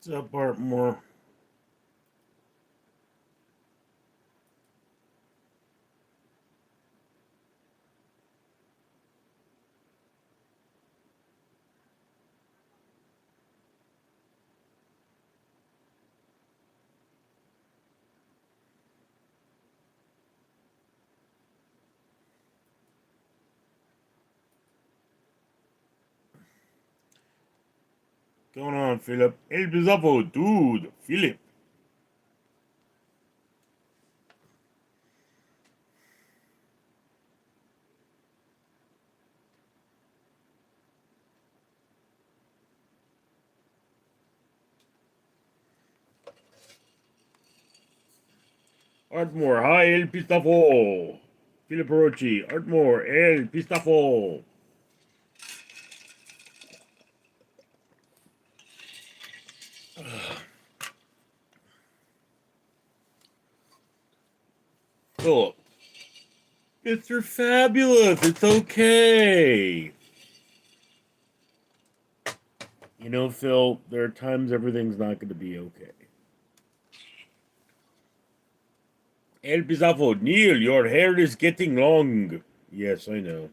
What's up, Bartmore? Going on, Philip? El Bizarro, dude, Philip. Artmore, hi, El Pistafo. Philip Rocci, Artmore, El Pistafo. Philip, Mr. Fabulous, it's okay. You know, Phil, there are times everything's not going to be okay. El Pistafo, Neil, your hair is getting long. Yes, I know.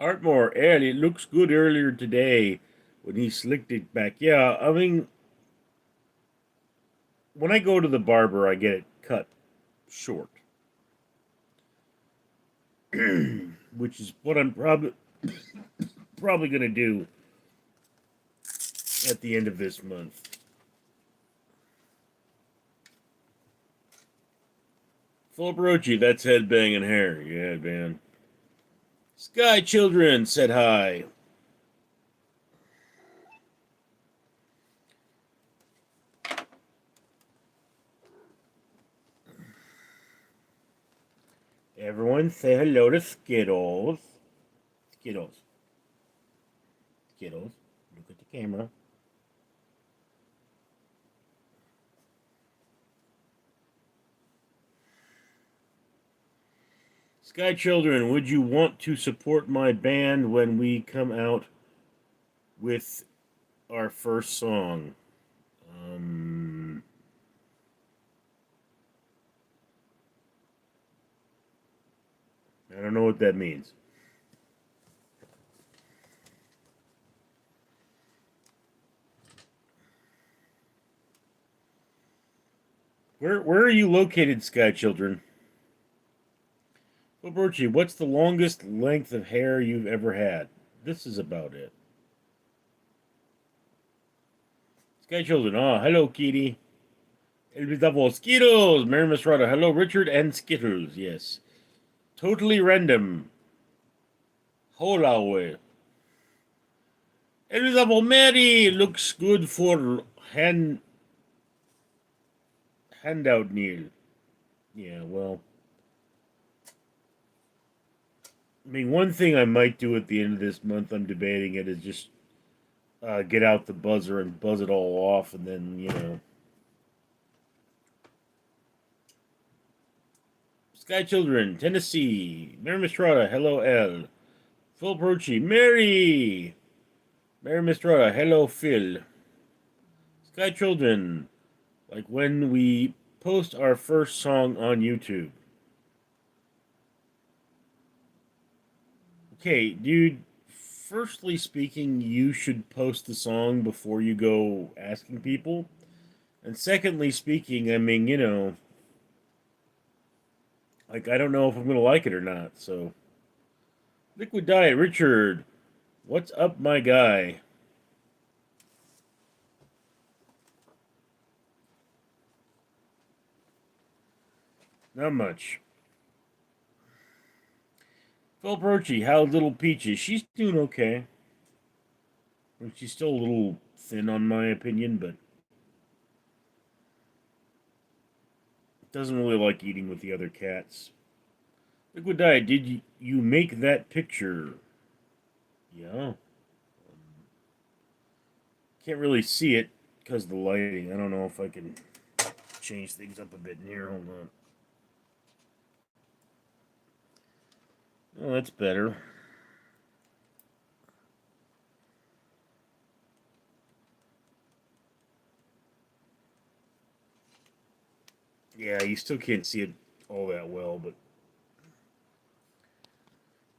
Artmore, El, it looks good earlier today when he slicked it back. Yeah, I mean, when I go to the barber, I get it cut short, which is what I'm probably gonna do at the end of this month. Full broochie, that's headbanging hair. Yeah, man. Sky Children said hi. Everyone say hello to Skittles. Skittles. Skittles. Look at the camera. Sky Children, would you want to support my band when we come out with our first song? Um, I don't know what that means. Where are you located, Sky Children? Well, Birchie, what's the longest length of hair you've ever had? This is about it. Sky Children, hello, Kitty. El Bizarro, Skittles! Mary Misrata, hello, Richard and Skittles, yes. Totally random. Hola, way. El Bizarro, Mary looks good for handout Neil. Yeah, well, I mean, one thing I might do at the end of this month, I'm debating it, is just get out the buzzer and buzz it all off, and then, Sky Children, Tennessee, Mary Mistrada, hello, L. Phil Brucci, Mary Mistrada, hello, Phil. Sky Children, like when we post our first song on YouTube. Okay, dude, firstly speaking, you should post the song before you go asking people. And secondly speaking, I mean, like, I don't know if I'm going to like it or not, so. Liquid Diet, Richard, what's up, my guy? Not much. Phil Brochi, how little Peaches? She's doing okay. She's still a little thin, on my opinion, but doesn't really like eating with the other cats. Liquid Diet, did you make that picture? Yeah. Can't really see it because of the lighting. I don't know if I can change things up a bit in here. Hold on. Oh, that's better. Yeah, you still can't see it all that well, but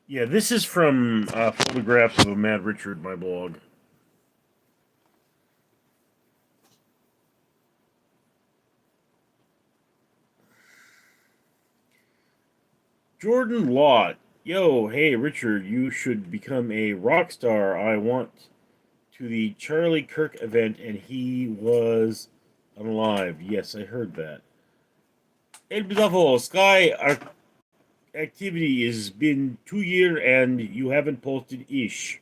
yeah, this is from photographs of a Mad Richard, my blog. Jordan Lott. Yo, hey, Richard, you should become a rock star. I want to the Charlie Kirk event, and he was alive. Yes, I heard that. El Bizarro, Sky activity has been 2 year and you haven't posted ish.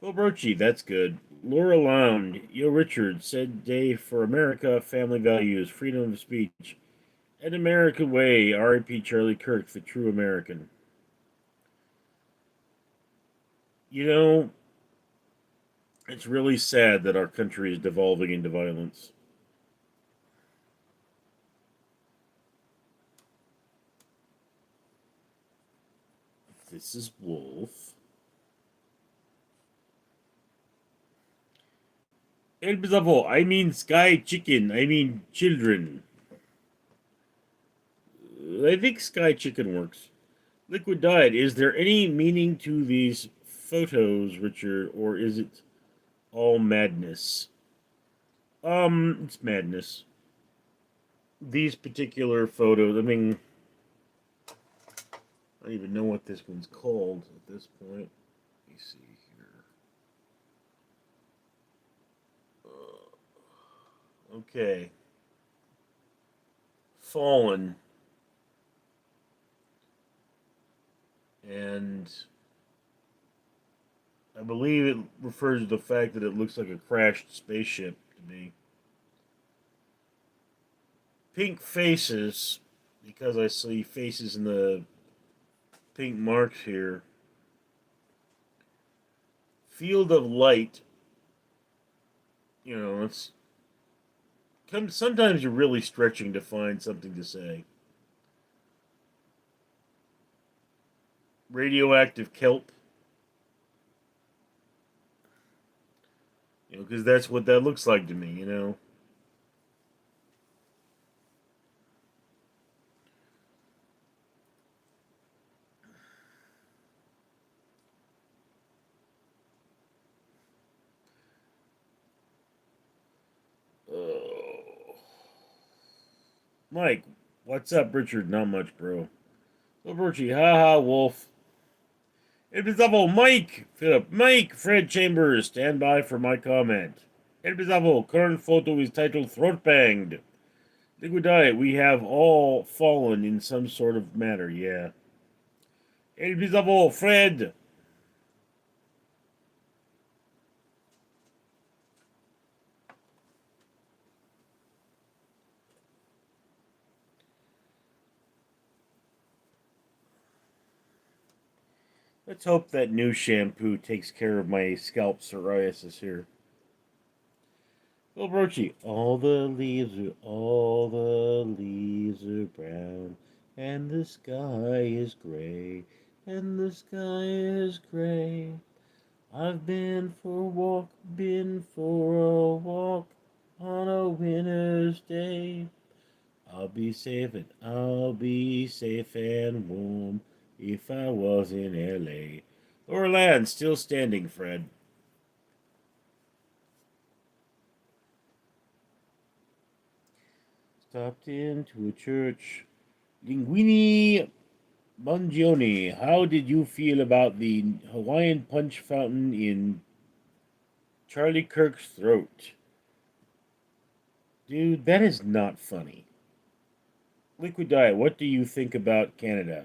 Well, Brochi, that's good. Laura Lound, Yo Richard, said day for America, family values, freedom of speech, an American way, R.I.P. Charlie Kirk, the true American. You know, it's really sad that our country is devolving into violence. This is Wolf. El Bizarro, I mean sky chicken, I mean children. I think sky chicken works. Liquid diet, is there any meaning to these photos, Richard, or is it all madness? It's madness. These particular photos, I mean, I don't even know what this one's called at this point. Let me see here. Okay. Fallen. And I believe it refers to the fact that it looks like a crashed spaceship to me. Pink faces, because I see faces in the pink marks here. Field of light, it's sometimes you're really stretching to find something to say. Radioactive kelp, because that's what that looks like to me. Oh. Mike, what's up, Richard? Not much, bro. Oh, Birchie, haha, Wolf. It is double, Mike, Philip, Mike, Fred Chambers, stand by for my comment. El Bizarro, current photo is titled Throat Banged. Liquid Diet, we have all fallen in some sort of matter, yeah. El Bizarro, Fred. Let's hope that new shampoo takes care of my scalp psoriasis here. Well, Brochi, all the leaves are brown, and the sky is gray, and the sky is gray. I've been for a walk on a winter's day. I'll be safe and warm if I was in L.A. Orland, still standing, Fred. Stopped into a church. Linguini Mangione, how did you feel about the Hawaiian punch fountain in Charlie Kirk's throat? Dude, that is not funny. Liquid Diet, what do you think about Canada?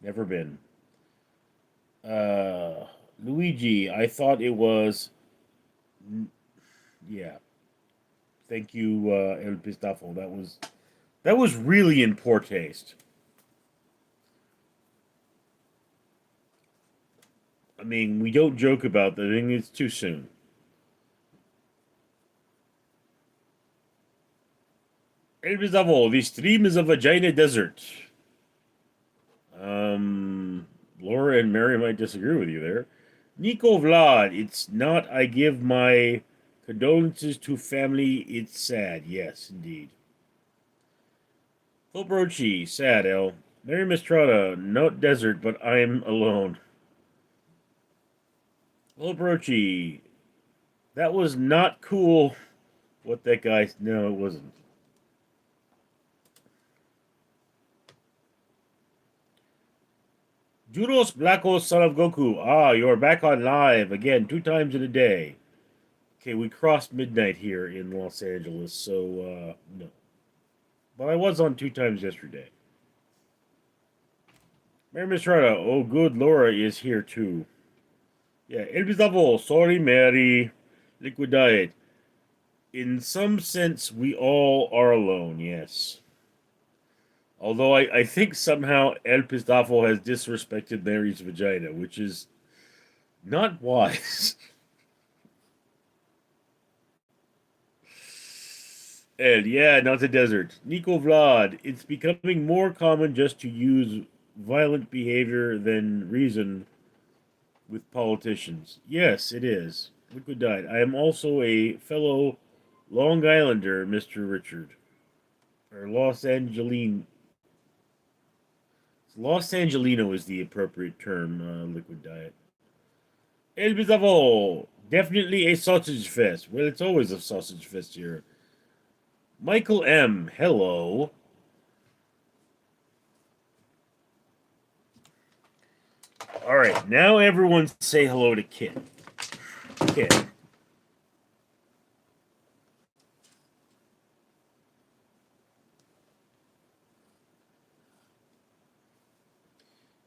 Never been. Uh, Luigi, I thought it was. Yeah. Thank you, El Pistafo. That was really in poor taste. I mean, we don't joke about that. I think it's too soon. Elvis Avo, the stream is a vagina desert. Um, Laura and Mary might disagree with you there. Nico Vlad, it's not. I give my condolences to family. It's sad. Yes, indeed. Phil Brochi, sad, L. Mary Mistrada, not desert, but I'm alone. Phil Brochi, that was not cool. What that guy. No, it wasn't. Judos Blackos, son of Goku. Ah, you're back on live again, 2 times in a day. Okay, we crossed midnight here in Los Angeles, so no. But I was on 2 times yesterday. Mary Misrata, oh good, Laura is here too. Yeah, Elvis sorry Mary. Liquid Diet. In some sense, we all are alone, yes. Although I think somehow El Pistafo has disrespected Mary's vagina, which is not wise. And yeah, not the desert. Nico Vlad, it's becoming more common just to use violent behavior than reason with politicians. Yes, it is. Liquid died. I am also a fellow Long Islander, Mr. Richard. Or Los Angeline. Los Angelino is the appropriate term, liquid diet. El Bizavo, definitely a sausage fest. Well, it's always a sausage fest here. Michael M., hello. All right, now everyone say hello to Kit. Kit.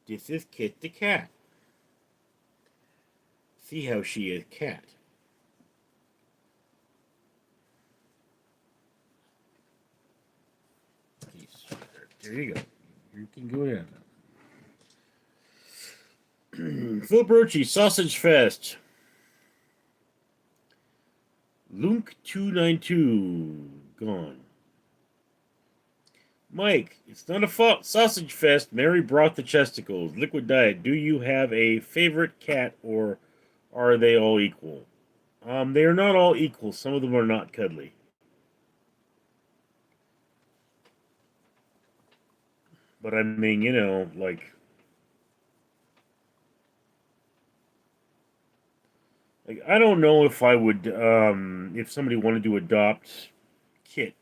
This is Kit the cat. See how she is cat. There you go. You can go in. Phil Brochi, Sausage Fest. Lunk292, gone. Mike, it's not a sausage fest. Mary brought the chesticles. Liquid diet. Do you have a favorite cat, or are they all equal? They are not all equal. Some of them are not cuddly. But I mean, like I don't know if I would, if somebody wanted to adopt Kit,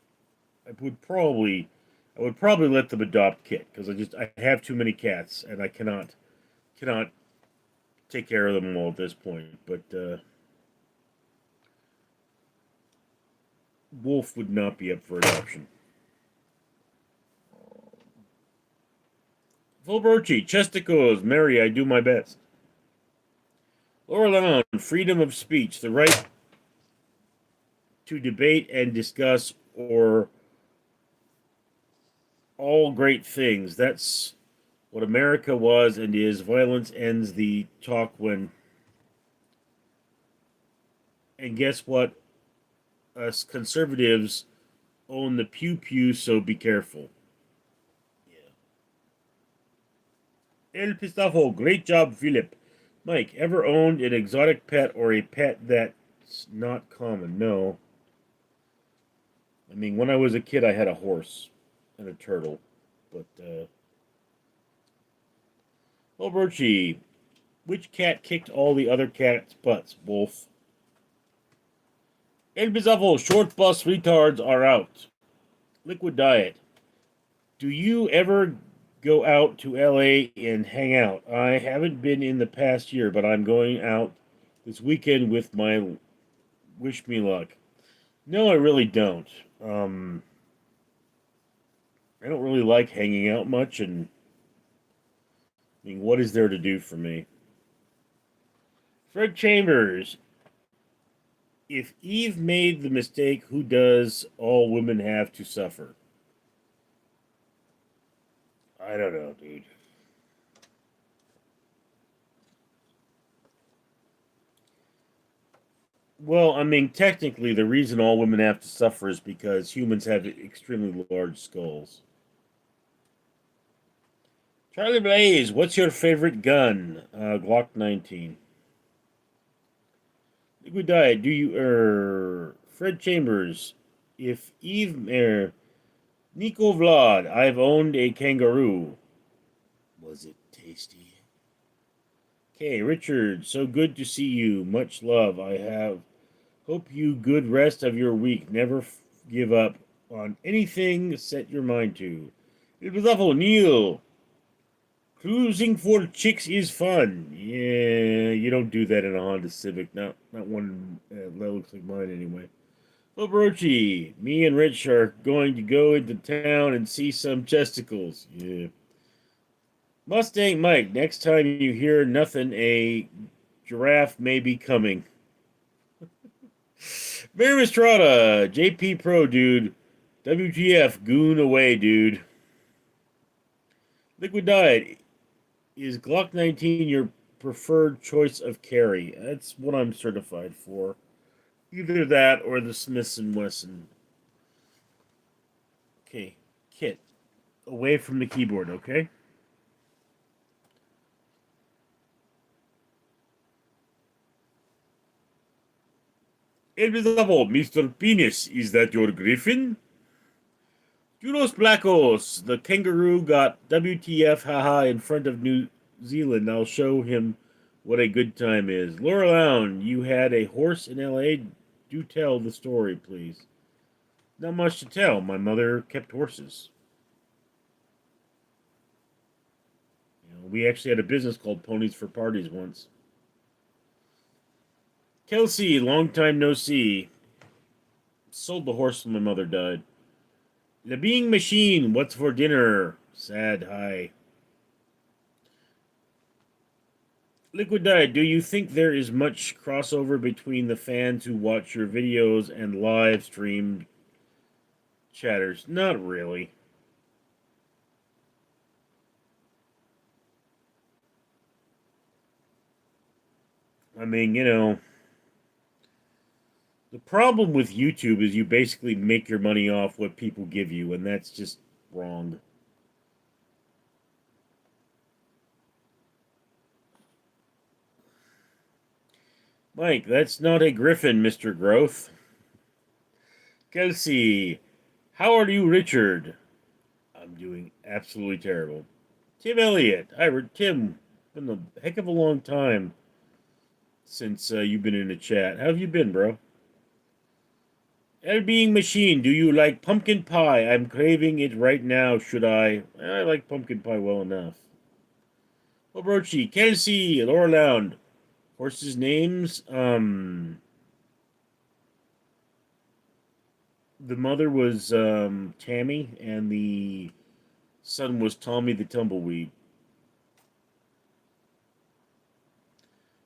I would probably let them adopt Kit because I have too many cats and I cannot take care of them all at this point. But Wolf would not be up for adoption. Volberchi, Chesticos, Mary, I do my best. Laura Lemon, freedom of speech, the right to debate and discuss or all great things. That's what America was and is. Violence ends the talk when. And guess what? Us conservatives own the pew pew, so be careful. Yeah. El Pistafo, great job, Philip. Mike, ever owned an exotic pet or a pet that's not common? No. I mean, when I was a kid, I had a horse and a turtle. But, well, Birchie, which cat kicked all the other cats' butts? Wolf. El Bizarro, short bus retards are out. Liquid diet. Do you ever go out to LA and hang out? I haven't been in the past year, but I'm going out this weekend with my wish me luck. No, I really don't. I don't really like hanging out much, and I mean, what is there to do for me? Fred Chambers, if Eve made the mistake, who does all women have to suffer? I don't know, dude. Well, I mean, technically, the reason all women have to suffer is because humans have extremely large skulls. Charlie Blaze, what's your favorite gun? Glock 19. Liquid Diet, do you, Fred Chambers, if Eve, Nico Vlad, I've owned a kangaroo. Was it tasty? Okay, Richard, so good to see you. Much love. I have. Hope you good rest of your week. Never give up on anything set your mind to. It was awful, Neal. Cruising for chicks is fun. Yeah, you don't do that in a Honda Civic. Not one that looks like mine anyway. Well, Brochi, me and Rich are going to go into town and see some testicles. Yeah. Mustang Mike, next time you hear nothing, a giraffe may be coming. Mary Estrada, JP Pro, dude. WGF, goon away, dude. Liquid Diet, is Glock 19 your preferred choice of carry? That's what I'm certified for. Either that or the Smith & Wesson. Okay, Kit, away from the keyboard, okay? Invisible, Mr. Penis, is that your griffin? Junos Blackos, the kangaroo got WTF haha in front of New Zealand. I'll show him what a good time is. Laura Lown, you had a horse in LA? Do tell the story, please. Not much to tell. My mother kept horses. We actually had a business called Ponies for Parties once. Kelsey, long time no see. Sold the horse when my mother died. The Being Machine, what's for dinner? Sad, hi. Liquid Diet, do you think there is much crossover between the fans who watch your videos and live streamed chatters? Not really. I mean, the problem with YouTube is you basically make your money off what people give you, and that's just wrong. Mike, that's not a griffin, Mr. Growth. Kelsey, how are you, Richard? I'm doing absolutely terrible. Tim Elliott, Tim. Been a heck of a long time since you've been in a chat. How have you been, bro? El Being Machine, do you like pumpkin pie? I'm craving it right now. Should I? I like pumpkin pie well enough. Obrochi, Kelsey, Loreland. Horses' names? The mother was Tammy, and the son was Tommy the Tumbleweed.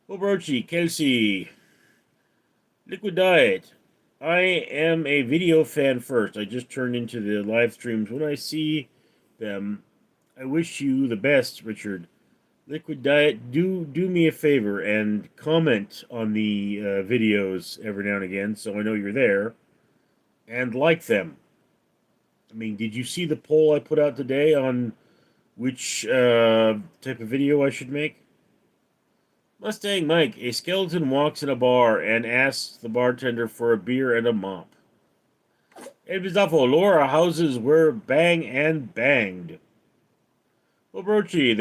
Obrochi, Kelsey, Liquid Diet. I am a video fan first. I just turned into the live streams. When I see them, I wish you the best, Richard. Liquid Diet, do me a favor and comment on the videos every now and again so I know you're there and like them. I mean, did you see the poll I put out today on which type of video I should make? Mustang Mike, a skeleton walks in a bar and asks the bartender for a beer and a mop. Elvizafo, Laura houses were bang and banged. Well, Brochi,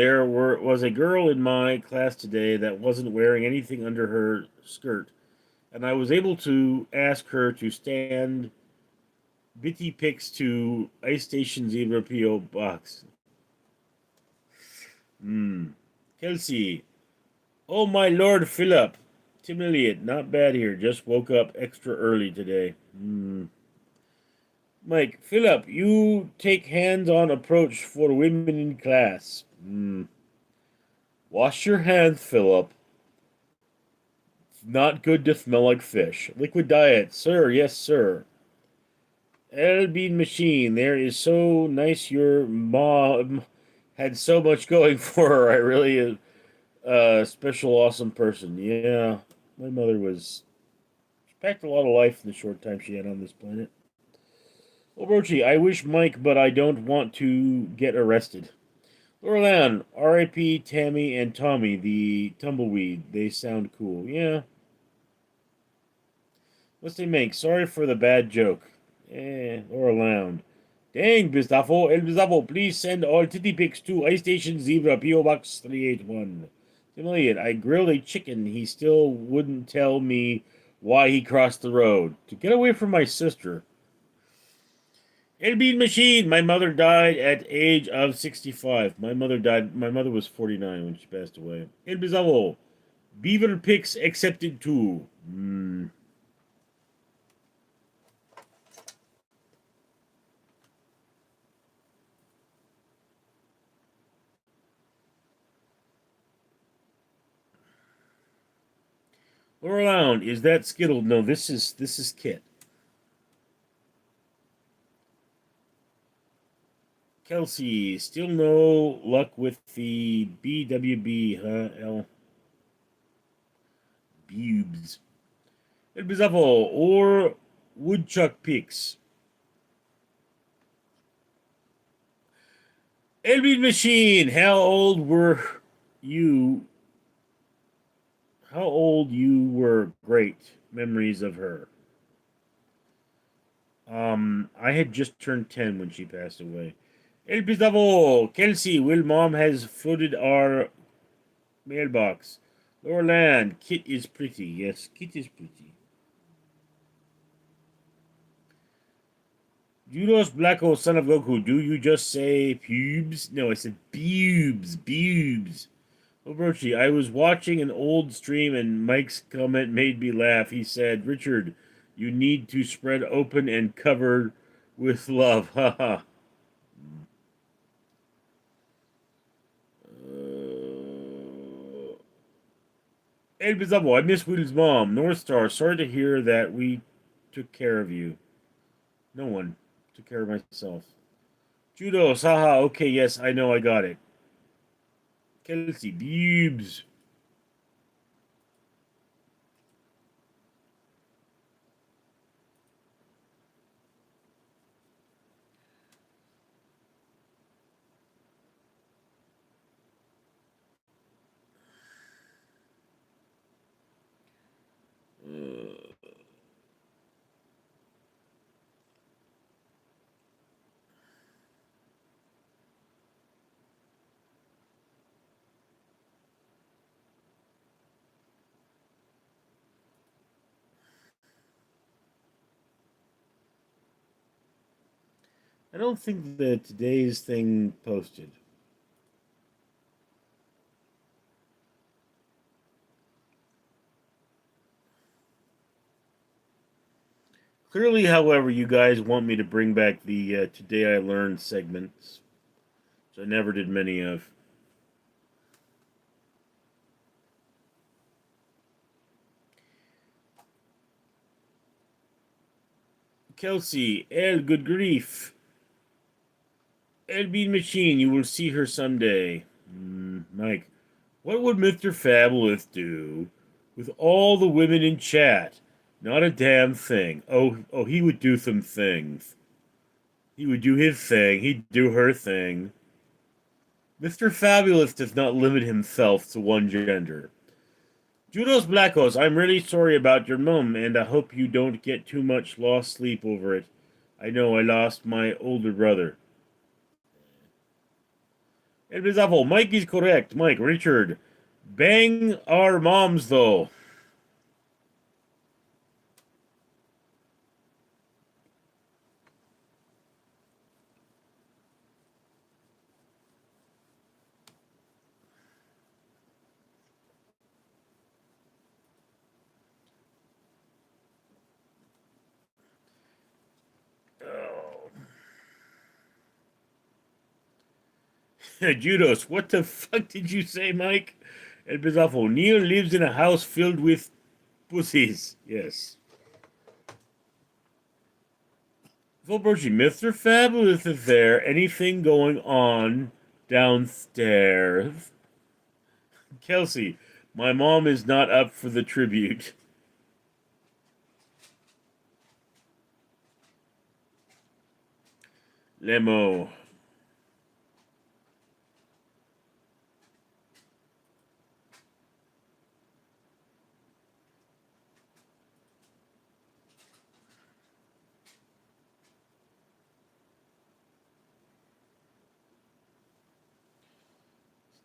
was a girl in my class today that wasn't wearing anything under her skirt, and I was able to ask her to stand bitty pics to Ice Station Zebra P.O. Box. Kelsey, oh my lord, Philip. Tim Elliott, not bad here. Just woke up extra early today. Mike, Philip, you take hands-on approach for women in class. Wash your hands, Philip. Not good to smell like fish. Liquid diet, sir. Yes, sir. El Bean Machine, there is so nice your mom had so much going for her. I really special, awesome person. Yeah, my mother was packed a lot of life in the short time she had on this planet. Obrochi, I wish Mike, but I don't want to get arrested. Lorlan, R.I.P. Tammy and Tommy, the tumbleweed. They sound cool. Yeah. What's they make? Sorry for the bad joke. Lorlan. Dang, Bistafo. El Bistafo, please send all titty pics to Ice Station Zebra, P.O. Box 381. Tim Elliott, I grilled a chicken. He still wouldn't tell me why he crossed the road. To get away from my sister. El Bean Machine. My mother died at age of 65. My mother died. My mother was 49 when she passed away. El Bizarro. Beaver pics accepted too. Around. Is that Skittle? No, this is Kit. Kelsey, still no luck with the BWB, huh? L. Bubes. El Bizarro or Woodchuck Pics. El Bean Machine. You? How old you were? Great memories of her. I had just turned 10 when she passed away. El Pistavo, Kelsey, Will Mom has flooded our mailbox. Lorland, Kit is pretty. Yes, Kit is pretty. Judos Blacko, son of Goku, do you just say pubes? No, I said bubes, bubes. Obrochi, I was watching an old stream and Mike's comment made me laugh. He said, Richard, you need to spread open and covered with love. Haha. El Bizabo, I miss Will's mom. North Star, sorry to hear that we took care of you. No one. Took care of myself. Judo, haha, okay, yes, I know I got it. Kelsey, Bubes. I don't think that today's thing posted. Clearly, however, you guys want me to bring back the Today I Learned segments, which I never did many of. Kelsey, El, good grief. El Bean Machine, you will see her someday. Mike, what would Mr. Fabulous do with all the women in chat? Not a damn thing. Oh, he would do some things. He would do his thing. He'd do her thing. Mr. Fabulous does not limit himself to one gender. Judos Blackos, I'm really sorry about your mum, and I hope you don't get too much lost sleep over it. I know I lost my older brother. El Bizarro, Mike is correct. Mike, Richard, bang our moms, though. Oh. Judos, what the fuck did you say, Mike? El Bizarro, Neil lives in a house filled with pussies. Yes. Volbergy, Mr. Fabulous is there. Anything going on downstairs? Kelsey, my mom is not up for the tribute. Lemo.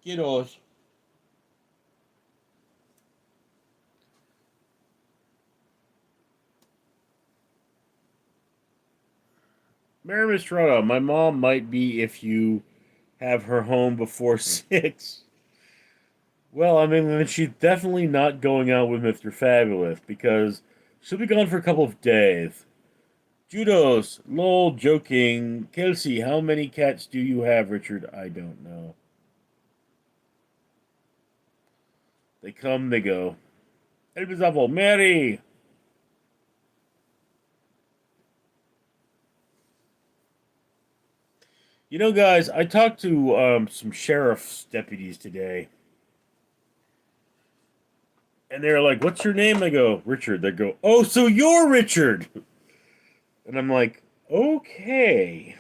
Skittles. Mary Mistretta, my mom might be if you have her home before 6. Well, I mean, then she's definitely not going out with Mr. Fabulous because she'll be gone for a couple of days. Judos, lol, joking. Kelsey, how many cats do you have, Richard? I don't know. They come, they go. El Bizarro, Mary! You know, guys, I talked to some sheriff's deputies today, and they're like, "What's your name?" I go, "Richard." They go, "Oh, so you're Richard?" And I'm like, "Okay."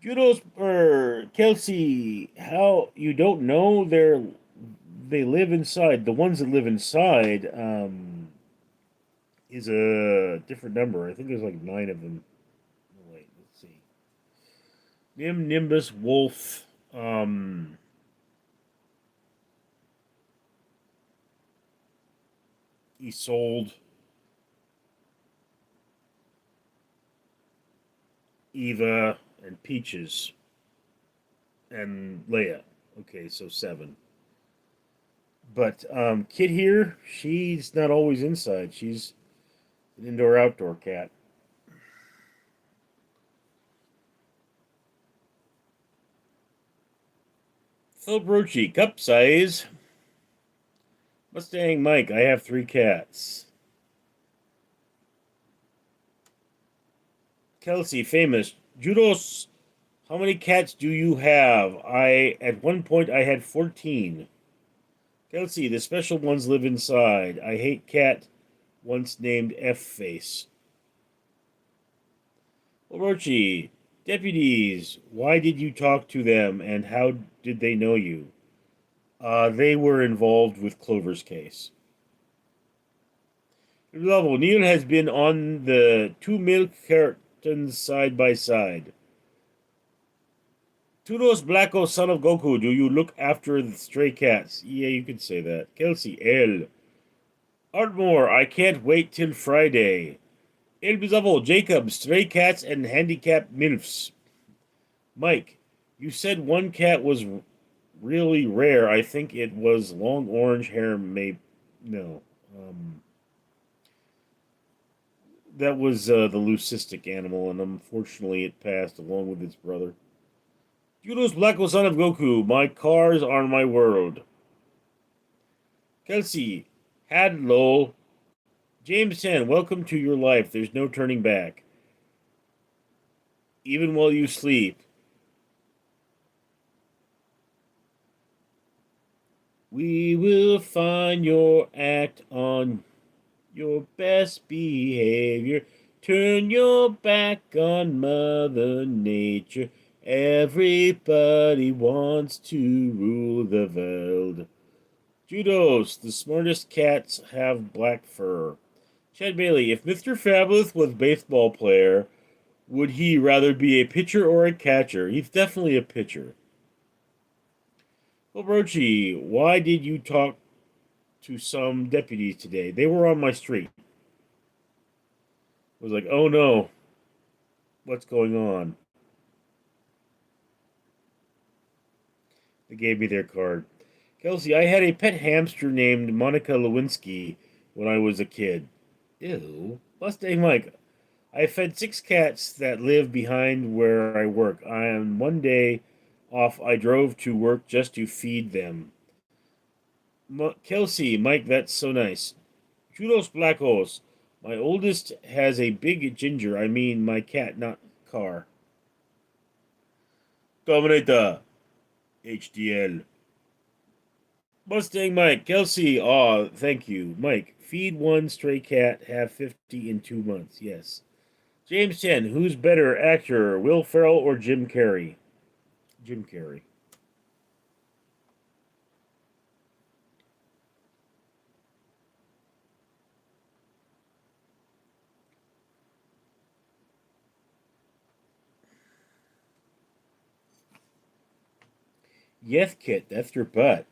Judos or Kelsey, how you don't know they live inside. The ones that live inside is a different number. I think there's like 9 of them. Oh, wait, let's see. Nimbus, Wolf, Isolde, Eva, and Peaches, and Leia. Okay, so 7. But Kid here, she's not always inside. She's an indoor-outdoor cat. Phil Brochi, cup size. Mustang Mike, I have 3 cats. Kelsey, famous. Judos, how many cats do you have? At one point, I had 14. Kelsey, the special ones live inside. I hate cat once named F Face. Orochi, deputies, why did you talk to them and how did they know you? They were involved with Clover's case. Level, Neal has been on the 2 milk cartons side by side. Tudos Blacko, son of Goku, do you look after the stray cats? Yeah, you could say that. Kelsey, El. Artmore, I can't wait till Friday. El Bizarro, Jacob, stray cats and handicapped MILFs. Mike, you said one cat was really rare. I think it was long orange hair, maybe. No. That was the leucistic animal, and unfortunately it passed along with its brother. Judo's Blacko, son of Goku, my cars are my world. Kelsey, hello. James 10, welcome to your life. There's no turning back. Even while you sleep. We will find your act on your best behavior. Turn your back on Mother Nature. Everybody wants to rule the world. Judos, the smartest cats have black fur. Chad Bailey, if Mr. Fabulous was a baseball player, would he rather be a pitcher or a catcher? He's definitely a pitcher. Well, Brochi, why did you talk to some deputies today? They were on my street. I was like, oh no, what's going on? They gave me their card. Kelsey, I had a pet hamster named Monica Lewinsky when I was a kid. Ew. Mustang Mike, I fed 6 cats that live behind where I work. On one day off, I drove to work just to feed them. Kelsey, Mike, that's so nice. Judos Blackos, my oldest has a big ginger. I mean, my cat, not car. Dominator, HDL. Mustang Mike, Kelsey, aw, thank you. Mike, Feed one stray cat, have 50 in 2 months. Yes. James 10, who's better actor, Will Ferrell or Jim Carrey? Jim Carrey. Yes, Kit, that's your butt.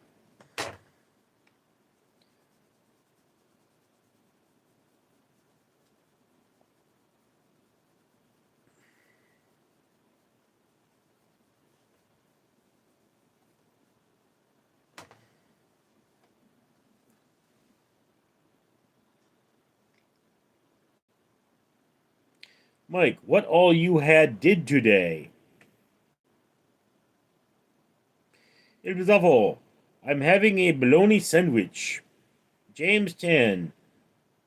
Mike, what all you had did today? It was awful. I'm having a bologna sandwich. James 10.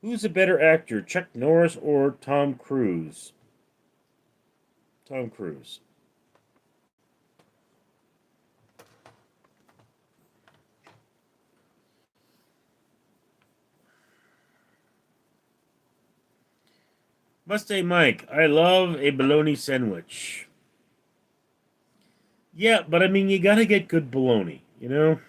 Who's a better actor, Chuck Norris or Tom Cruise? Tom Cruise. Must say, Mike, I love a bologna sandwich. Yeah, but I mean, you gotta get good bologna, you know?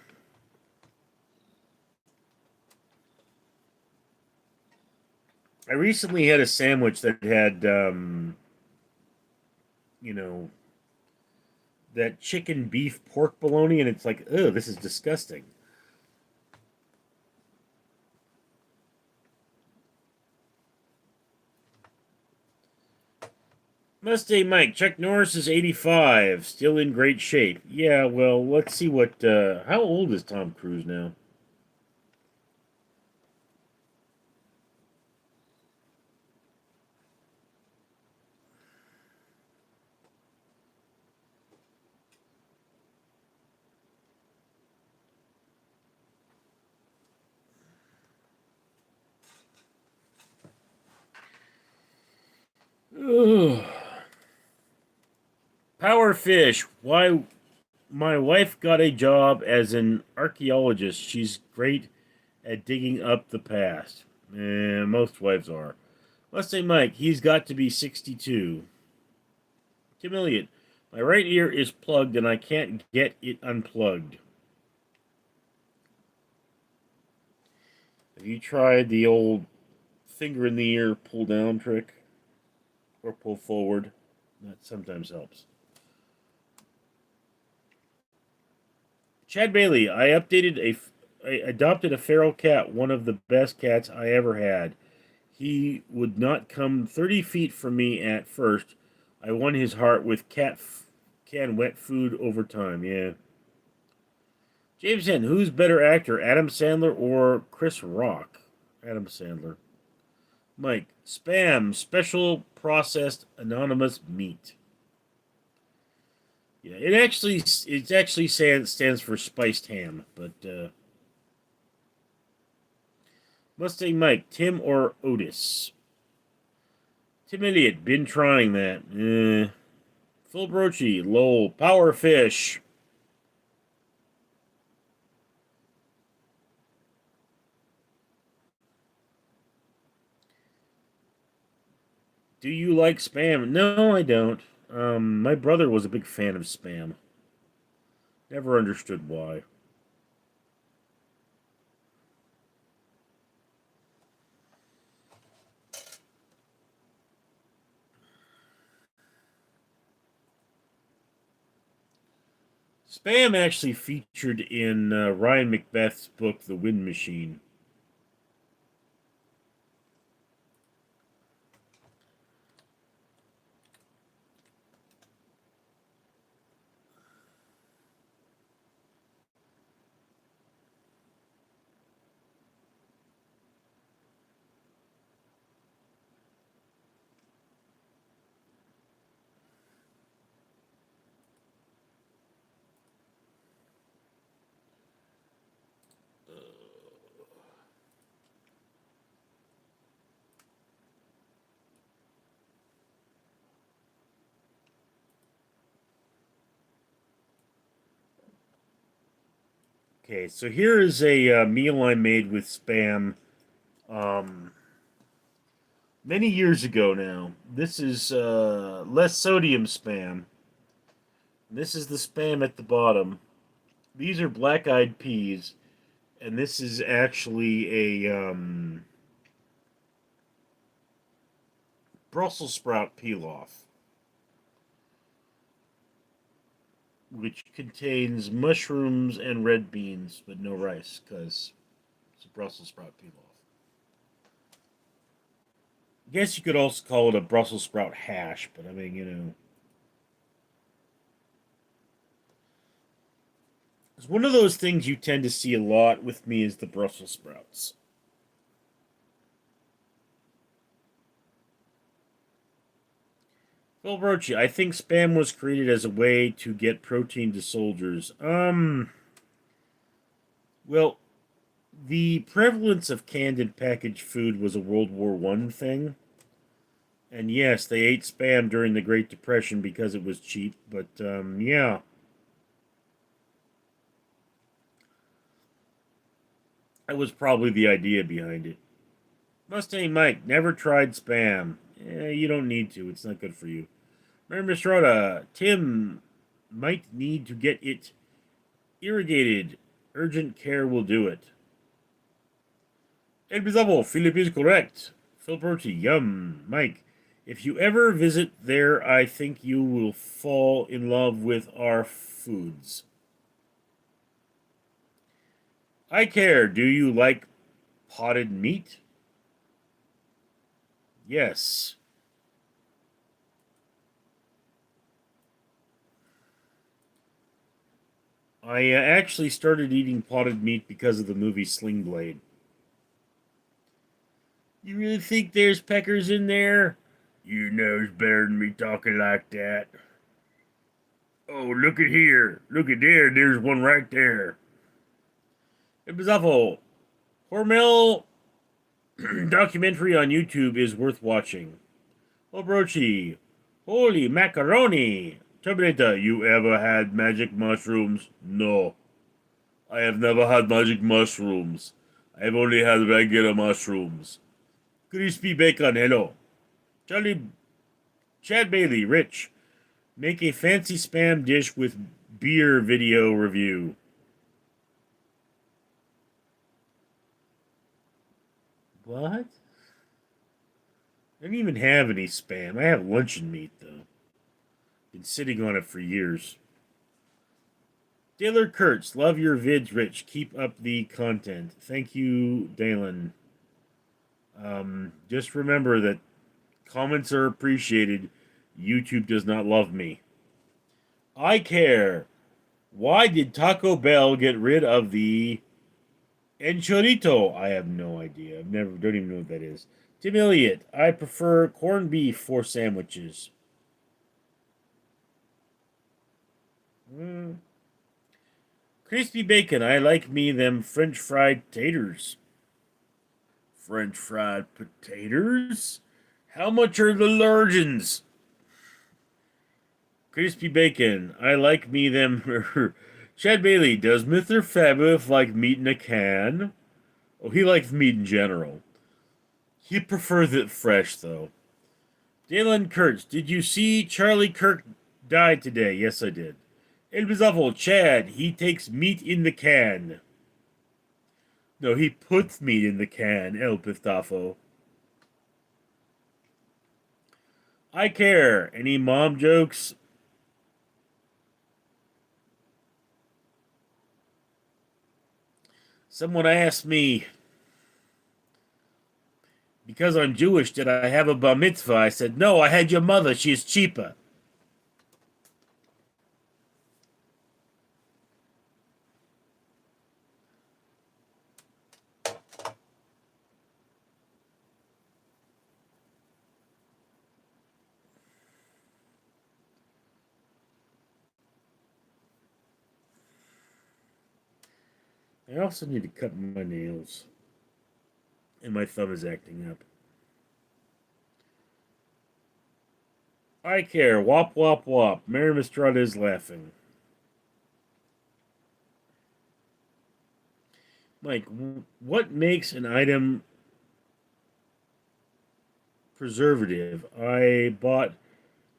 I recently had a sandwich that had, you know, that chicken beef pork bologna, and it's like, oh, this is disgusting. Mustang Mike, Chuck Norris is 85, still in great shape. Yeah, well, let's see what. How old is Tom Cruise now? Ugh. Power Fish, why my wife got a job as an archaeologist. She's great at digging up the past. Most wives are. Mustang Mike, he's got to be 62. Tim Elliott, my right ear is plugged and I can't get it unplugged. Have you tried the old finger in the ear pull down trick or pull forward? That sometimes helps. Chad Bailey, I adopted a feral cat, one of the best cats I ever had. He would not come 30 feet from me at first. I won his heart with can wet food over time. Yeah. Jameson, who's better actor, Adam Sandler or Chris Rock? Adam Sandler. Mike, spam, special processed anonymous meat. Yeah, it actually stands for spiced ham, but Mustang Mike, Tim or Otis? Tim Idiot, been trying that. Phil Brochi, Lowell, Power Fish. Do you like spam? No, I don't. My brother was a big fan of spam. Never understood why. Spam actually featured in Ryan Macbeth's book, The Wind Machine. Okay, so here is a meal I made with spam Many years ago now. This is less sodium spam. This is the spam at the bottom. These are black-eyed peas, and this is actually a Brussels sprout peel-off, which contains mushrooms and red beans, but no rice, because it's a Brussels sprout peel-off. I guess you could also call it a Brussels sprout hash, but I mean, you know. It's one of those things you tend to see a lot with me is the Brussels sprouts. Phil Rochi, I think spam was created as a way to get protein to soldiers. Well, the prevalence of canned and packaged food was a World War I thing. And yes, they ate spam during the Great Depression because it was cheap, but yeah. That was probably the idea behind it. Mustang Mike, never tried spam. You don't need to, it's not good for you. Remember, Mr. Rhoda, Tim might need to get it irrigated. Urgent care will do it. El Bizarro, Philip is correct. Phil Perty, yum. Mike, if you ever visit there, I think you will fall in love with our foods. I care. Do you like potted meat? Yes. I actually started eating potted meat because of the movie Sling Blade. You really think there's peckers in there? You knows better than me talking like that. Oh, look at here. Look at there. There's one right there. It was awful. Hormel documentary on YouTube is worth watching. Oh, Brochi. Holy macaroni. Terminator, you ever had magic mushrooms? No. I have never had magic mushrooms. I have only had regular mushrooms. Crispy bacon, hello. Chad Bailey, Rich. Make a fancy spam dish with beer video review. What? I don't even have any spam. I have luncheon meat, though. Been sitting on it for years. Taylor Kurtz, love your vids, Rich. Keep up the content. Thank you, Dalen. Just remember that comments are appreciated. YouTube does not love me. I care. Why did Taco Bell get rid of the enchilito? I have no idea. Don't even know what that is. Tim Elliott, I prefer corned beef for sandwiches. Crispy bacon, I like me them French fried taters. French fried potatoes? How much are the largens? Crispy bacon, I like me them. Chad Bailey, does Mr. Fabulous like meat in a can? Oh, he likes meat in general. He prefers it fresh, though. Dalen Kurtz, did you see Charlie Kirk died today? Yes, I did. El Bizarro, Chad, he takes meat in the can. No, he puts meat in the can, El Pistafo. I care. Any mom jokes? Someone asked me, because I'm Jewish, did I have a bar mitzvah? I said, no, I had your mother. She's cheaper. I also need to cut my nails. And my thumb is acting up. I care. Wop, wop, wop. Mary Mistrada is laughing. Mike, what makes an item preservative. I bought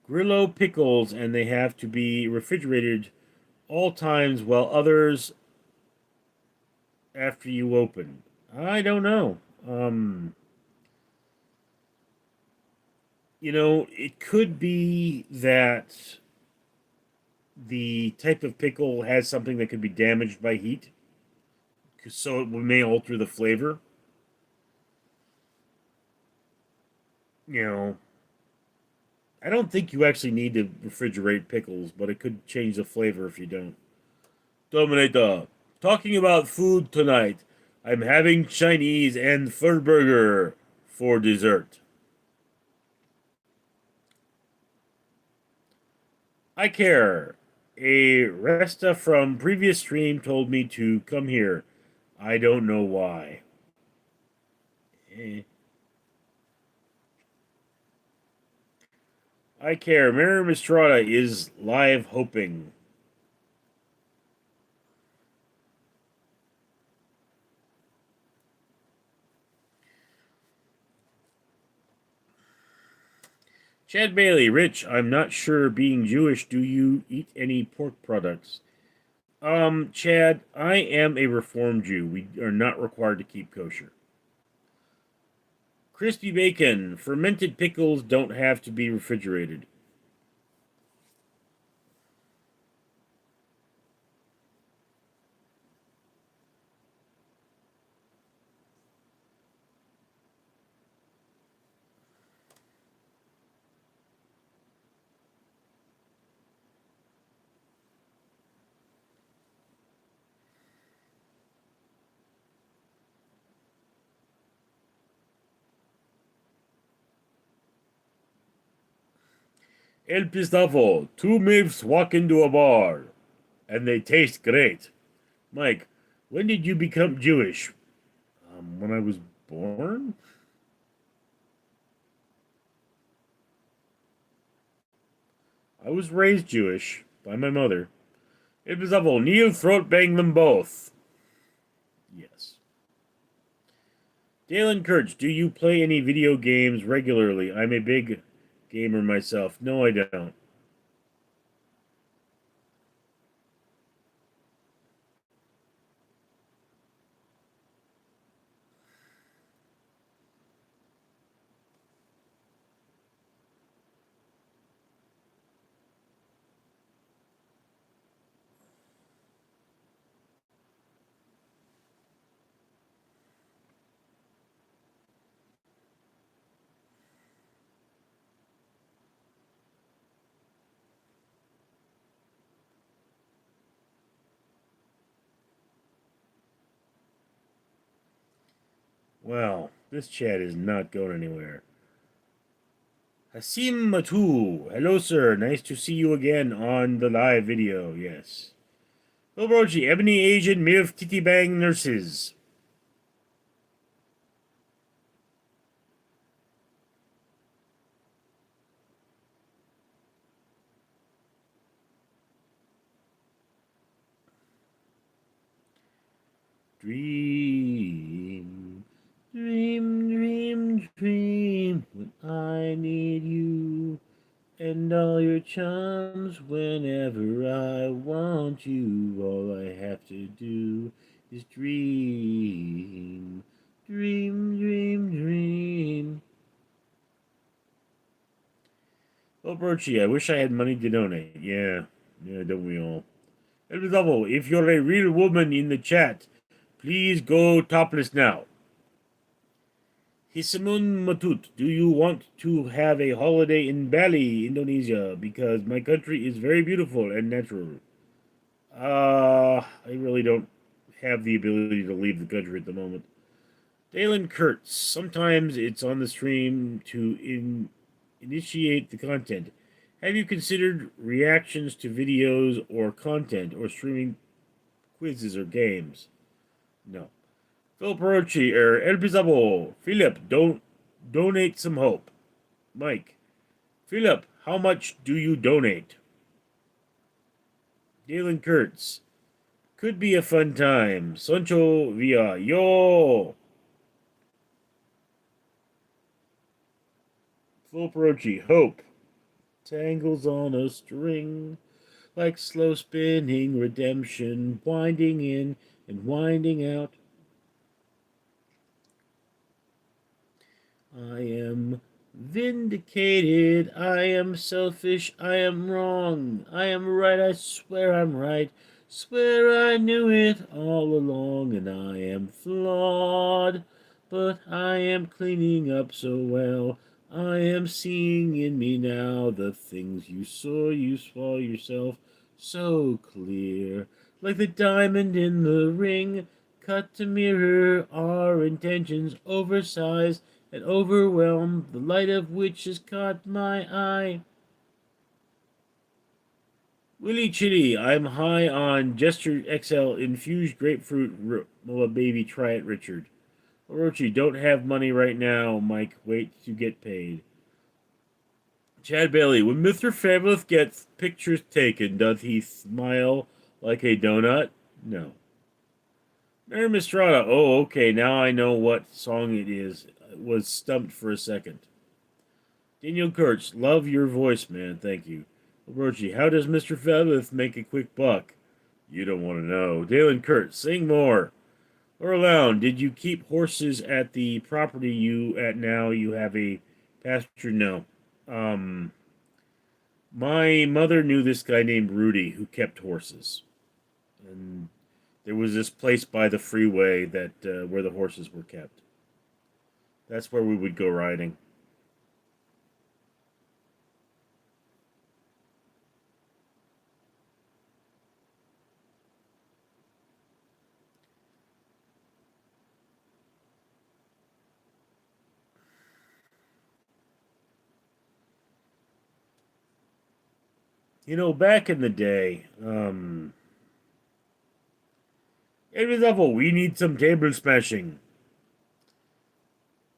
Grillo pickles, and they have to be refrigerated all times, while others after you open. I don't know. Um, it could be that the type of pickle has something that could be damaged by heat, so it may alter the flavor. You know, I don't think you actually need to refrigerate pickles, but it could change the flavor if you don't. Dominator, talking about food tonight, I'm having Chinese and fur burger for dessert. I care. A Resta from previous stream told me to come here. I don't know why. Eh. I care. Mary Mistrata is live hoping. Chad Bailey, Rich, I'm not sure being Jewish, do you eat any pork products? Chad, I am a Reformed Jew. We are not required to keep kosher. Crispy bacon, fermented pickles don't have to be refrigerated. El Pistafo, two MILFs walk into a bar, and they taste great. Mike, when did you become Jewish? When I was born? I was raised Jewish by my mother. El Pistafo, Neal throat bang them both. Yes. Dalen Kurtz, do you play any video games regularly? I'm a big gamer myself. No, I don't. Well, this chat is not going anywhere. Hasim Matu. Hello, sir. Nice to see you again on the live video. Yes. Bill Brochi, Ebony Asian MILF Titty Bang Nurses. Dream, dream, dream, dream when I need you and all your charms whenever I want you. All I have to do is dream, dream, dream, dream. Oh, Birchie, I wish I had money to donate. Yeah, don't we all? El Double, if you're a real woman in the chat, please go topless now. Hisamun Matut, do you want to have a holiday in Bali, Indonesia? Because my country is very beautiful and natural. I really don't have the ability to leave the country at the moment. Dalen Kurtz, sometimes it's on the stream to initiate the content. Have you considered reactions to videos or content or streaming quizzes or games? No. Phil Perochi or El Pizabo. Philip, don't donate some hope. Mike. Philip, how much do you donate? Dalen Kurtz. Could be a fun time. Sancho Villa. Yo! Fulperochi, hope tangles on a string, like slow spinning redemption, winding in and winding out. I am vindicated. I am selfish. I am wrong. I am right. I swear I'm right. Swear I knew it all along, and I am flawed. But I am cleaning up so well. I am seeing in me now the things you saw yourself so clear. Like the diamond in the ring, cut to mirror our intentions, oversized and overwhelmed, the light of which has caught my eye. Willy Chitty, I'm high on Gesture XL infused grapefruit. Well, baby, try it, Richard. Orochi, don't have money right now, Mike. Wait to get paid. Chad Bailey, when Mr. Fabulous gets pictures taken, does he smile like a donut? No. Mary Mistrada, oh, okay, now I know what song it is. I was stumped for a second. Daniel Kurtz, love your voice, man. Thank you. Orochi, how does Mr. Fabulous make a quick buck? You don't want to know. Dalen Kurtz, sing more. Orlown, did you keep horses at the property you at now? You have a pasture? No. Um, my mother knew this guy named Rudy who kept horses, and there was this place by the freeway that where the horses were kept. That's where we would go riding. You know, back in the day, it was awful. We need some table smashing.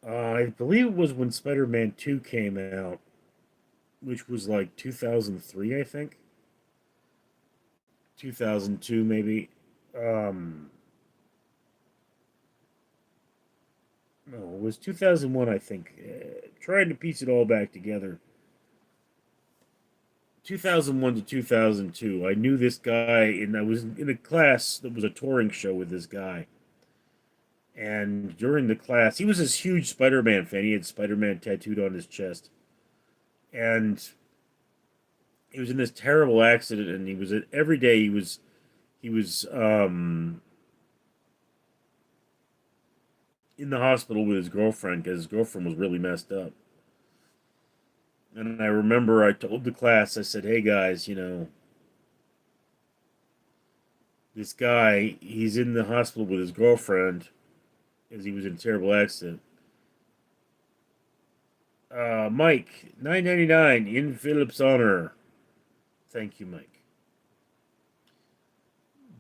I believe it was when Spider-Man 2 came out, which was like 2003, I think. 2002, maybe. Um, no, it was 2001, I think. Trying to piece it all back together. 2001 to 2002, I knew this guy, and I was in a class that was a touring show with this guy. And during the class, he was this huge Spider Man fan. He had Spider Man tattooed on his chest. And he was in this terrible accident, and he was every day he was in the hospital with his girlfriend because his girlfriend was really messed up. And I remember I told the class, I said, "Hey guys, this guy, he's in the hospital with his girlfriend as he was in a terrible accident. Mike, 9.99 in Philip's honor. Thank you, Mike.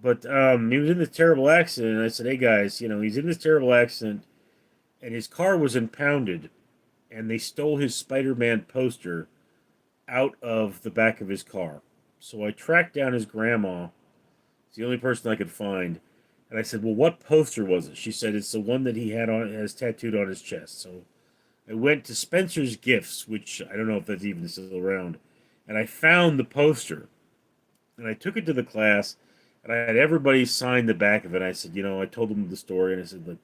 But he was in this terrible accident, and I said, "Hey guys, he's in this terrible accident, and his car was impounded, and they stole his Spider-Man poster out of the back of his car. So I tracked down his grandma. It's the only person I could find, and I said, "Well, what poster was it?" She said, "It's the one that he has tattooed on his chest." So I went to Spencer's Gifts, which I don't know if that's even still around, and I found the poster, and I took it to the class, and I had everybody sign the back of it. I said, I told them the story, and I said, "Look,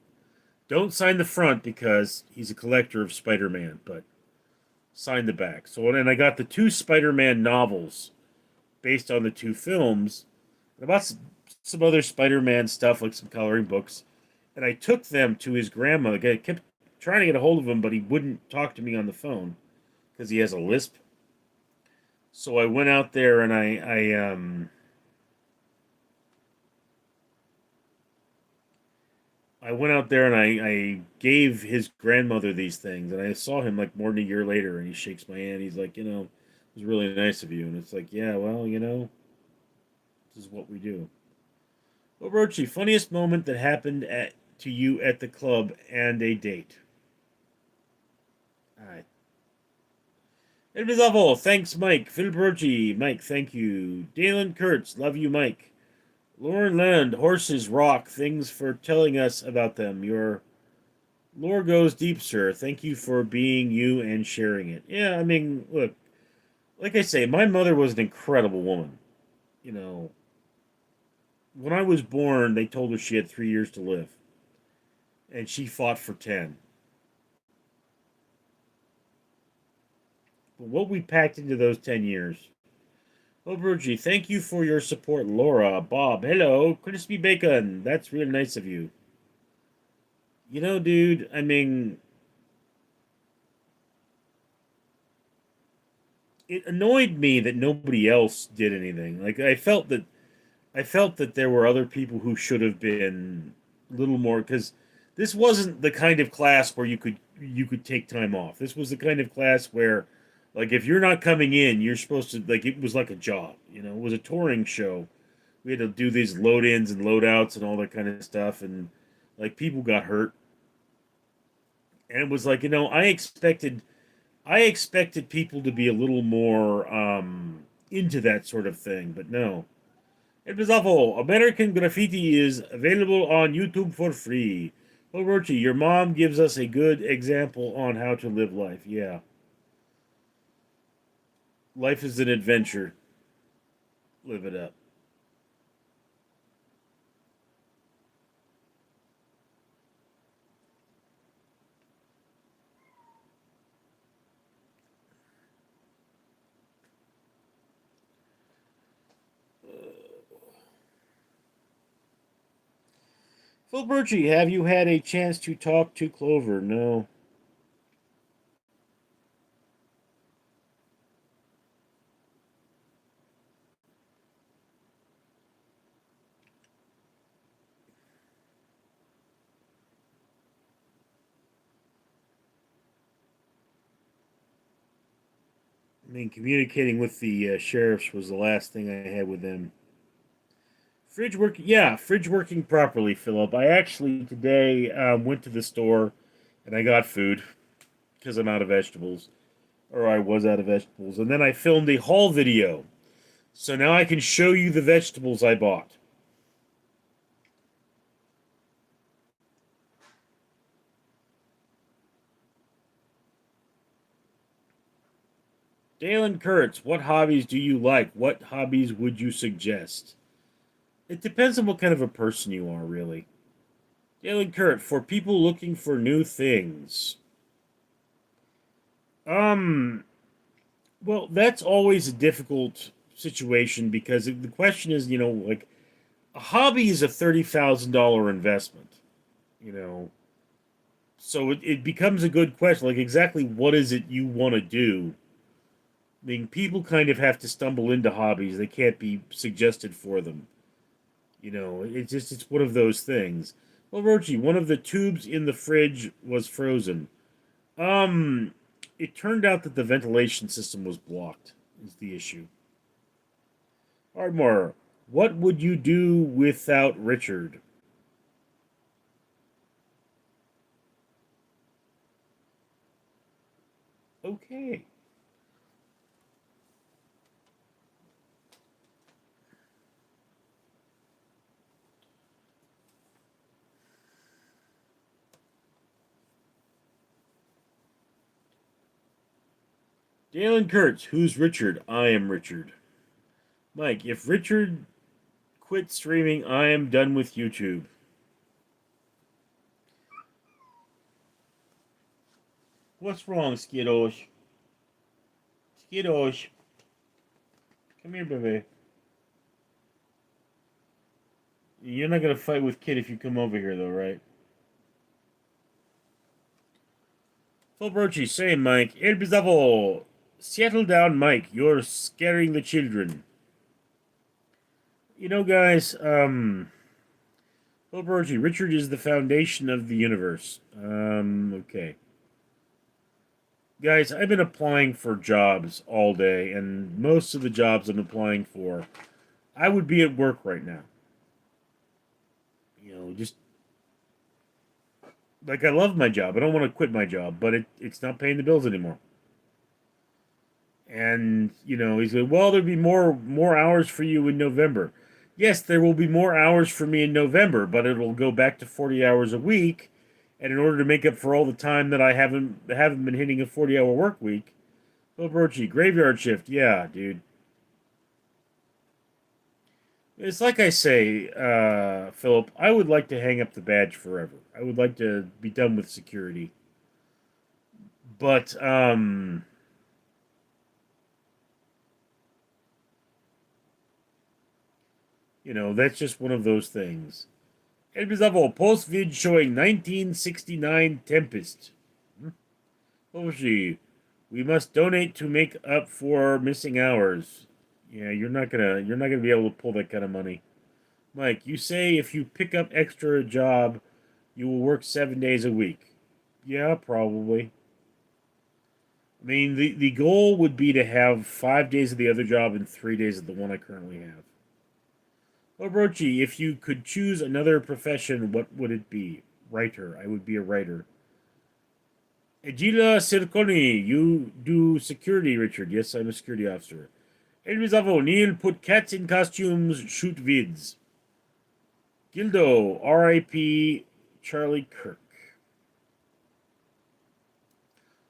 don't sign the front because he's a collector of Spider-Man, but sign the back." So then I got the two Spider-Man novels based on the two films, and I bought some other Spider-Man stuff, like some coloring books, and I took them to his grandma. I kept trying to get a hold of him, but he wouldn't talk to me on the phone because he has a lisp. So I went out there and I went out there and I gave his grandmother these things, and I saw him like more than a year later, and he shakes my hand. He's like, it was really nice of you, and it's like, yeah, well, this is what we do. Well, Rochi, funniest moment that happened to you at the club and a date. All right. It was awful. Thanks, Mike. Phil Rochi, Mike, thank you. Dalen Kurtz, love you, Mike. Lauren Land, horses rock. Things for telling us about them. Your Lore goes deep, sir. Thank you for being you and sharing it. Yeah, I mean, look, like I say, my mother was an incredible woman. You know, when I was born, they told her she had 3 years to live, and she fought for 10. But what we packed into those 10 years. Oh, Virgie, thank you for your support, Laura. Bob, hello. Crispy Bacon. That's real nice of you. You know, dude, I mean, it annoyed me that nobody else did anything. Like I felt that there were other people who should have been a little more because this wasn't the kind of class where you could take time off. This was the kind of class where, like, if you're not coming in, you're supposed to like it was like a job. It was a touring show. We had to do these load ins and load outs and all that kind of stuff, and like people got hurt, and it was like I expected people to be a little more into that sort of thing, but no. It was awful. American Graffiti is available on YouTube for free. Well, Rochi, your mom gives us a good example on how to live life. Yeah. Life is an adventure. Live it up. Phil Birchie, have you had a chance to talk to Clover? No. I mean, communicating with the sheriffs was the last thing I had with them. Fridge working, yeah, fridge working properly, Philip. I actually today went to the store and I got food because I'm out of vegetables, or I was out of vegetables, and then I filmed a haul video. So now I can show you the vegetables I bought. Dalen Kurtz, what hobbies do you like? What hobbies would you suggest? It depends on what kind of a person you are, really. Dalen Kurt, for people looking for new things. Um, well, that's always a difficult situation because the question is, like a hobby is a $30,000 investment, you know. So it becomes a good question, like exactly what is it you want to do? I mean, people kind of have to stumble into hobbies; they can't be suggested for them. It's one of those things. Well, Rochi, one of the tubes in the fridge was frozen. Um, it turned out that the ventilation system was blocked. Is the issue. Ardmore, what would you do without Richard? Okay. Dalen Kurtz, who's Richard? I am Richard. Mike, if Richard quit streaming, I am done with YouTube. What's wrong, Skittles? Skittles, come here, baby. You're not gonna fight with Kid if you come over here, though, right? Fulbrochi, same, Mike. El Bizavo. Settle down, Mike. You're scaring the children. Guys, Fulbrochi, Richard is the foundation of the universe. Okay. Guys, I've been applying for jobs all day, and most of the jobs I'm applying for, I would be at work right now. Just like I love my job. I don't want to quit my job, but it's not paying the bills anymore. And he said, "Well, there'll be more hours for you in November." Yes, there will be more hours for me in November, but it'll go back to 40 hours a week, And in order to make up for all the time that I haven't been hitting a 40-hour work week, Bill Brochi, graveyard shift, yeah, dude. It's like I say, Philip, I would like to hang up the badge forever. I would like to be done with security. But, that's just one of those things. Elbizavo, post vid showing 1969 Tempest. Oshi, we must donate to make up for missing hours. Yeah, you're not gonna be able to pull that kind of money. Mike, you say if you pick up extra job, you will work 7 days a week. Yeah, probably. I mean, the goal would be to have 5 days of the other job and 3 days of the one I currently have. Obrochi, if you could choose another profession, what would it be? Writer. I would be a writer. Egila Sirconi, you do security, Richard. Yes, I'm a security officer. Elvizavo, Neil, put cats in costumes, shoot vids. Gildo, R.I.P. Charlie Kirk.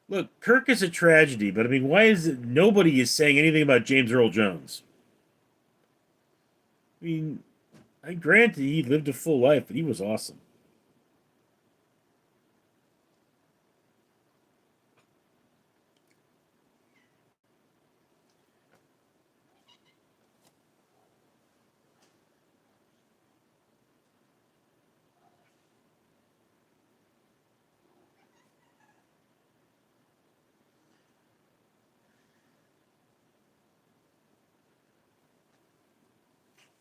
Look, Kirk is a tragedy, but I mean, why is it nobody is saying anything about James Earl Jones? I mean, I granted he lived a full life, but he was awesome.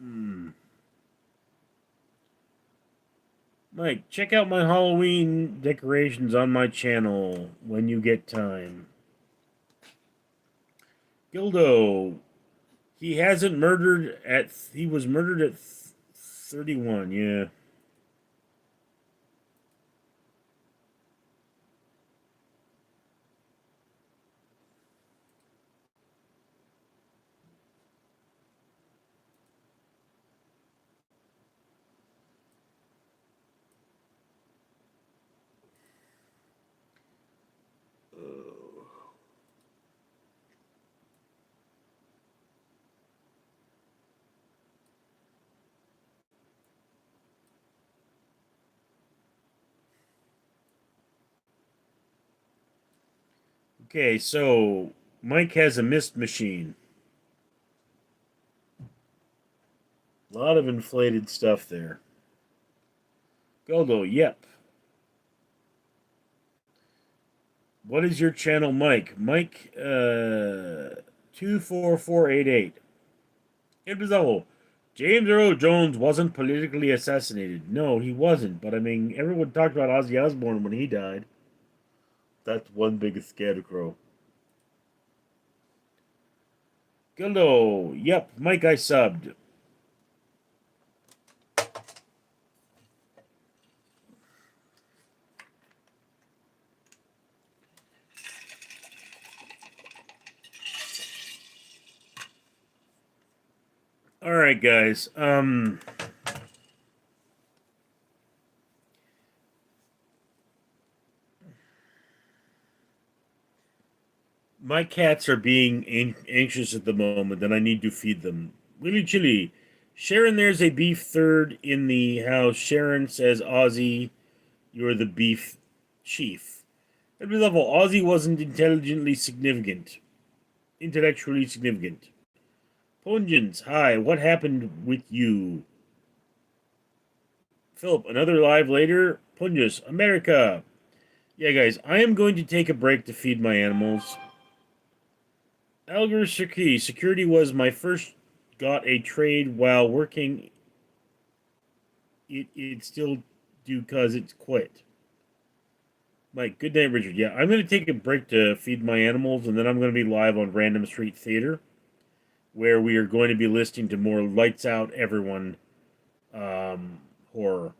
Hmm. Mike, check out my Halloween decorations on my channel when you get time. Gildo, he was murdered at 31, yeah. Okay, so Mike has a mist machine. A lot of inflated stuff there. Goldo, yep. What is your channel, Mike? Mike, 24488. Ibizao, James Earl Jones wasn't politically assassinated. No, he wasn't. But I mean, everyone talked about Ozzy Osbourne when he died. That's one big scarecrow. Gildo, yep, Mike, I subbed. All right, guys. My cats are being anxious at the moment, and I need to feed them. Really chilly. Sharon, there's a beef third in the house. Sharon says, Ozzy, you're the beef chief. Every level, Ozzy wasn't intellectually significant. Pungents, hi, what happened with you? Philip, another live later. Punjas, America. Yeah, guys, I am going to take a break to feed my animals. Algar Saki, security was my first got a trade while working. It still do cause it's quit. Mike, good night, Richard. Yeah, I'm going to take a break to feed my animals, and then I'm going to be live on Random Street Theater, where we are going to be listening to more Lights Out Everyone horror.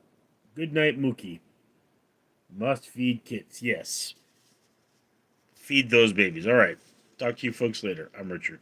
Good night, Mookie. Must feed kids. Yes. Feed those babies. All right. Talk to you folks later. I'm Richard.